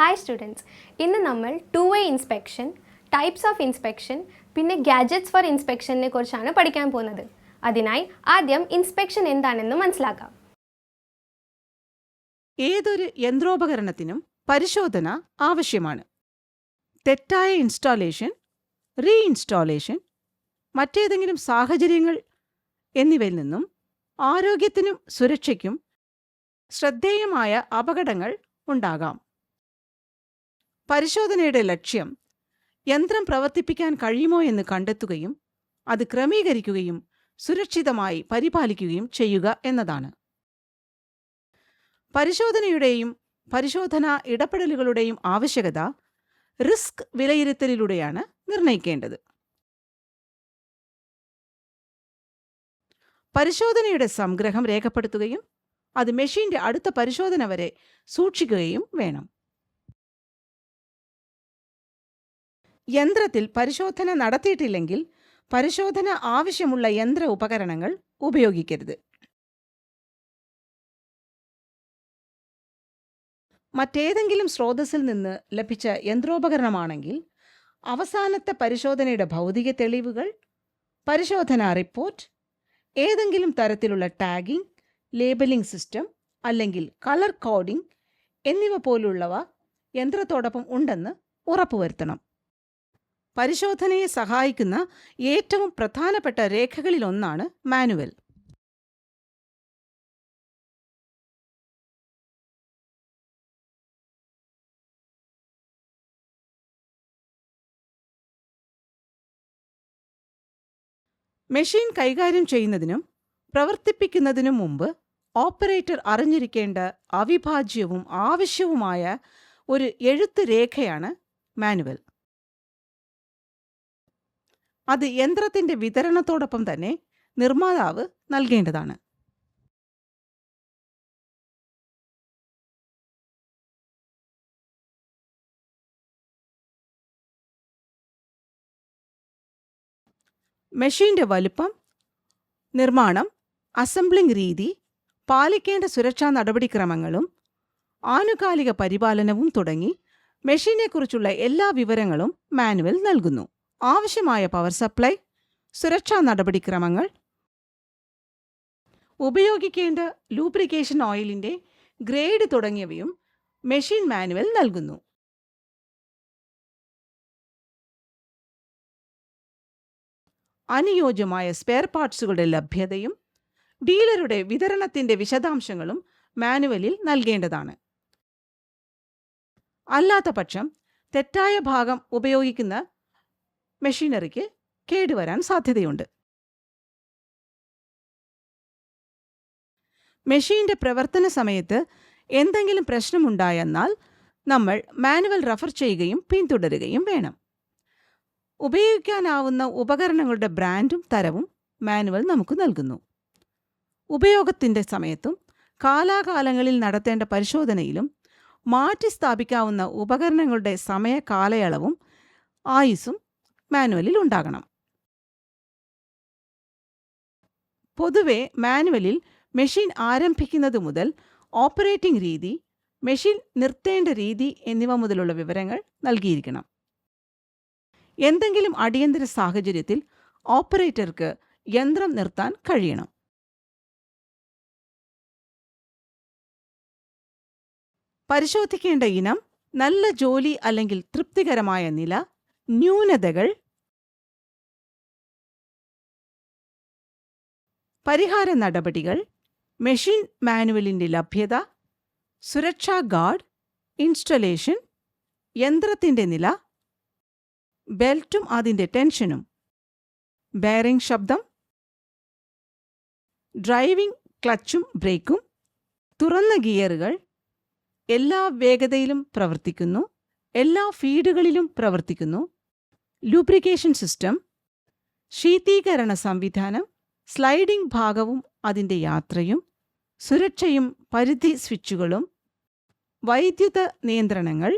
Hi students, ഇന്ന് നമ്മൾ to way inspection, types of inspection, പിന്നെ ഗാഡ്ജറ്റ്സ് ഫോർ ഇൻസ്പെക്ഷനെ കുറിച്ചാണ് പഠിക്കാൻ പോകുന്നത്. അതിനായി ആദ്യം ഇൻസ്പെക്ഷൻ എന്താണെന്ന് മനസ്സിലാക്കാം. ഏതൊരു യന്ത്രോപകരണത്തിനും പരിശോധന ആവശ്യമാണ്. തെറ്റായ ഇൻസ്റ്റാളേഷൻ, റീഇൻസ്റ്റാളേഷൻ, മറ്റേതെങ്കിലും സാഹചര്യങ്ങൾ എന്നിവയിൽ നിന്നും ആരോഗ്യത്തിനും സുരക്ഷയ്ക്കും ശ്രദ്ധേയമായ അപകടങ്ങൾ ഉണ്ടാകാം. പരിശോധനയുടെ ലക്ഷ്യം യന്ത്രം പ്രവർത്തിപ്പിക്കാൻ കഴിയുമോ എന്ന് കണ്ടെത്തുകയും അത് ക്രമീകരിക്കുകയും സുരക്ഷിതമായി പരിപാലിക്കുകയും ചെയ്യുക എന്നതാണ്. പരിശോധനയുടെയും പരിശോധനാ ഇടപെടലുകളുടെയും ആവശ്യകത റിസ്ക് വിലയിരുത്തലിലൂടെയാണ് നിർണ്ണയിക്കേണ്ടത്. പരിശോധനയുടെ സംഗ്രഹം രേഖപ്പെടുത്തുകയും അത് മെഷീന്റെ അടുത്ത പരിശോധന വരെ സൂക്ഷിക്കുകയും വേണം. യന്ത്രത്തിൽ പരിശോധന നടത്തിയിട്ടില്ലെങ്കിൽ പരിശോധന ആവശ്യമുള്ള യന്ത്ര ഉപകരണങ്ങൾ ഉപയോഗിക്കരുത്. മറ്റേതെങ്കിലും സ്രോതസ്സിൽ നിന്ന് ലഭിച്ച യന്ത്രോപകരണമാണെങ്കിൽ അവസാനത്തെ പരിശോധനയുടെ ഭൗതിക തെളിവുകൾ, പരിശോധനാ റിപ്പോർട്ട്, ഏതെങ്കിലും തരത്തിലുള്ള ടാഗിംഗ്, ലേബലിംഗ് സിസ്റ്റം അല്ലെങ്കിൽ കളർ കോഡിംഗ് എന്നിവ പോലുള്ളവ യന്ത്രത്തോടൊപ്പം ഉണ്ടെന്ന് ഉറപ്പുവരുത്തണം. പരിശോധനയെ സഹായിക്കുന്ന ഏറ്റവും പ്രധാനപ്പെട്ട രേഖകളിലൊന്നാണ് മാനുവൽ. മെഷീൻ കൈകാര്യം ചെയ്യുന്നതിനും പ്രവർത്തിപ്പിക്കുന്നതിനും മുമ്പ് ഓപ്പറേറ്റർ അറിഞ്ഞിരിക്കേണ്ട അവിഭാജ്യവും ആവശ്യവുമായ ഒരു എഴുത്ത് രേഖയാണ് മാനുവൽ. അത് യന്ത്രത്തിന്റെ വിതരണത്തോടൊപ്പം തന്നെ നിർമ്മാതാവ് നൽകേണ്ടതാണ്. മെഷീന്റെ വലുപ്പം, നിർമ്മാണം, അസംബ്ലിംഗ് രീതി, പാലിക്കേണ്ട സുരക്ഷാ നടപടിക്രമങ്ങളും ആനുകാലിക പരിപാലനവും തുടങ്ങി മെഷീനെക്കുറിച്ചുള്ള എല്ലാ വിവരങ്ങളും മാനുവൽ നൽകുന്നു. ആവശ്യമായ പവർ സപ്ലൈ, സുരക്ഷാ നടപടിക്രമങ്ങൾ, ഉപയോഗിക്കേണ്ട ലൂബ്രിക്കേഷൻ ഓയിലിന്റെ ഗ്രേഡ് തുടങ്ങിയവയും മെഷീൻ മാനുവൽ നൽകുന്നു. അനുയോജ്യമായ സ്പെയർ പാർട്സുകളുടെ ലഭ്യതയും ഡീലറുടെ വിതരണത്തിന്റെ വിശദാംശങ്ങളും മാനുവലിൽ നൽകേണ്ടതാണ്. അല്ലാത്തപക്ഷം തെറ്റായ ഭാഗം ഉപയോഗിക്കുന്ന മെഷീനറിക്ക് കേടുവരാൻ സാധ്യതയുണ്ട്. മെഷീന്റെ പ്രവർത്തന സമയത്ത് എന്തെങ്കിലും പ്രശ്നമുണ്ടായെന്നാൽ നമ്മൾ മാനുവൽ റഫർ ചെയ്യുകയും പിന്തുടരുകയും വേണം. ഉപയോഗിക്കാനാവുന്ന ഉപകരണങ്ങളുടെ ബ്രാൻഡും തരവും മാനുവൽ നമുക്ക് നൽകുന്നു. ഉപയോഗത്തിന്റെ സമയത്തും കാലാകാലങ്ങളിൽ നടത്തേണ്ട പരിശോധനയിലും മാറ്റി സ്ഥാപിക്കാവുന്ന ഉപകരണങ്ങളുടെ സമയ കാലയളവും ആയുസ്സും മാനുവലിൽ ഉണ്ടാകണം. പൊതുവെ മാനുവലിൽ മെഷീൻ ആരംഭിക്കുന്നത് മുതൽ ഓപ്പറേറ്റിംഗ് രീതി, മെഷീൻ നിർത്തേണ്ട രീതി എന്നിവ മുതലുള്ള വിവരങ്ങൾ നൽകിയിരിക്കണം. എന്തെങ്കിലും അടിയന്തര സാഹചര്യത്തിൽ ഓപ്പറേറ്റർക്ക് യന്ത്രം നിർത്താൻ കഴിയണം. പരിശോധിക്കേണ്ട ഇനം, നല്ല ജോലി അല്ലെങ്കിൽ തൃപ്തികരമായ നില, ന്യൂനതകൾ, പരിഹാര നടപടികൾ, മെഷീൻ മാനുവലിന്റെ ലഭ്യത, സുരക്ഷാ ഗാർഡ്, ഇൻസ്റ്റലേഷൻ, യന്ത്രത്തിന്റെ നില, ബെൽറ്റും അതിന്റെ ടെൻഷനും, ബെയറിംഗ് ശബ്ദം, ഡ്രൈവിംഗ് ക്ലച്ചും ബ്രേക്കും, തുറന്ന ഗിയറുകൾ, എല്ലാ വേഗതയിലും പ്രവർത്തിക്കുന്നു, എല്ലാ ഫീഡുകളിലും പ്രവർത്തിക്കുന്നു, ലൂബ്രിക്കേഷൻ സിസ്റ്റം, ശീതീകരണ സംവിധാനം, സ്ലൈഡിംഗ് ഭാഗവും അതിൻ്റെ യാത്രയും, സുരക്ഷയും പരിധി സ്വിച്ചുകളും, വൈദ്യുത നിയന്ത്രണങ്ങൾ,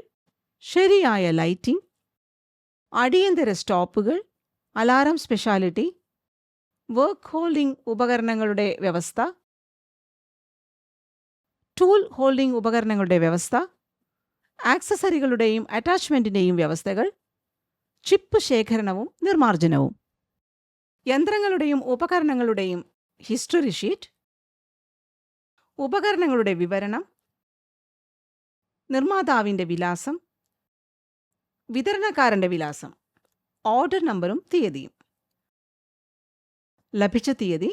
ശരിയായ ലൈറ്റിംഗ്, അടിയന്തര സ്റ്റോപ്പുകൾ, അലാറം സ്പെഷ്യാലിറ്റി, വർക്ക് ഹോൾഡിംഗ് ഉപകരണങ്ങളുടെ വ്യവസ്ഥ, ടൂൾ ഹോൾഡിംഗ് ഉപകരണങ്ങളുടെ വ്യവസ്ഥ, ആക്സസറികളുടെയും അറ്റാച്ച്മെൻറ്റിൻ്റെയും വ്യവസ്ഥകൾ, ചിപ്പ് ശേഖരണവും നിർമ്മാർജ്ജനവും, യന്ത്രങ്ങളുടെയും ഉപകരണങ്ങളുടെയും ഹിസ്റ്ററി ഷീറ്റ്, ഉപകരണങ്ങളുടെ വിവരണം, നിർമ്മാതാവിൻ്റെ വിലാസം, വിതരണക്കാരൻ്റെ വിലാസം, ഓർഡർ നമ്പറും തീയതിയും, ലഭിച്ച തീയതി,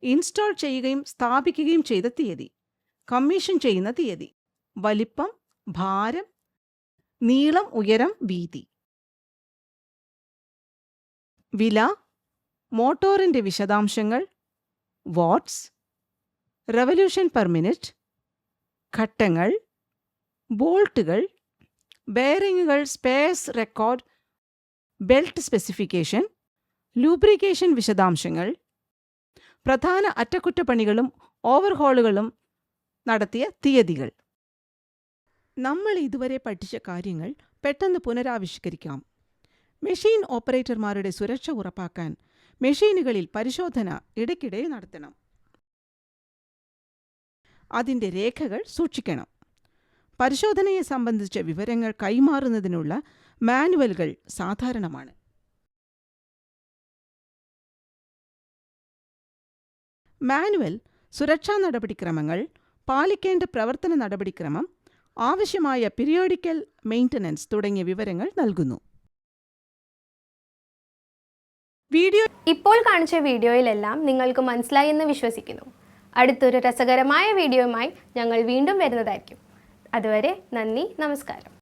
ഇൻസ്റ്റാൾ ചെയ്യുകയും സ്ഥാപിക്കുകയും ചെയ്ത തീയതി, കമ്മീഷൻ ചെയ്യുന്ന തീയതി, വലിപ്പം, ഭാരം, നീളം, ഉയരം, വീതി, വില, മോട്ടോറിൻ്റെ വിശദാംശങ്ങൾ, വാട്ട്സ്, റെവല്യൂഷൻ പെർ മിനിറ്റ്, ഘട്ടങ്ങൾ, ബോൾട്ടുകൾ, ബെയറിങ്ങുകൾ, spares record, belt specification, lubrication വിശദാംശങ്ങൾ, പ്രധാന അറ്റകുറ്റപ്പണികളും ഓവർഹോളുകളും നടത്തിയ തീയതികൾ. നമ്മൾ ഇതുവരെ പഠിച്ച കാര്യങ്ങൾ പെട്ടെന്ന് പുനരാവിഷ്കരിക്കാം. മെഷീൻ ഓപ്പറേറ്റർമാരുടെ സുരക്ഷ ഉറപ്പാക്കാൻ മെഷീനുകളിൽ പരിശോധന ഇടയ്ക്കിടെ നടത്തണം. അതിൻ്റെ രേഖകൾ സൂക്ഷിക്കണം. പരിശോധനയെ സംബന്ധിച്ച വിവരങ്ങൾ കൈമാറുന്നതിനുള്ള മാനുവലുകൾ സാധാരണമാണ്. മാനുവൽ സുരക്ഷാ നടപടിക്രമങ്ങൾ, പാലിക്കേണ്ട പ്രവർത്തന നടപടിക്രമം, ആവശ്യമായ പീരിയോഡിക്കൽ മെയിൻ്റനൻസ് തുടങ്ങിയ വിവരങ്ങൾ നൽകുന്നു. ഇപ്പോൾ കാണിച്ച വീഡിയോയിലെല്ലാം നിങ്ങൾക്ക് മനസ്സിലായി എന്ന് വിശ്വസിക്കുന്നു. അടുത്തൊരു രസകരമായ വീഡിയോയുമായി ഞങ്ങൾ വീണ്ടും വരുന്നതായിരിക്കും. അതുവരെ നന്ദി, നമസ്കാരം.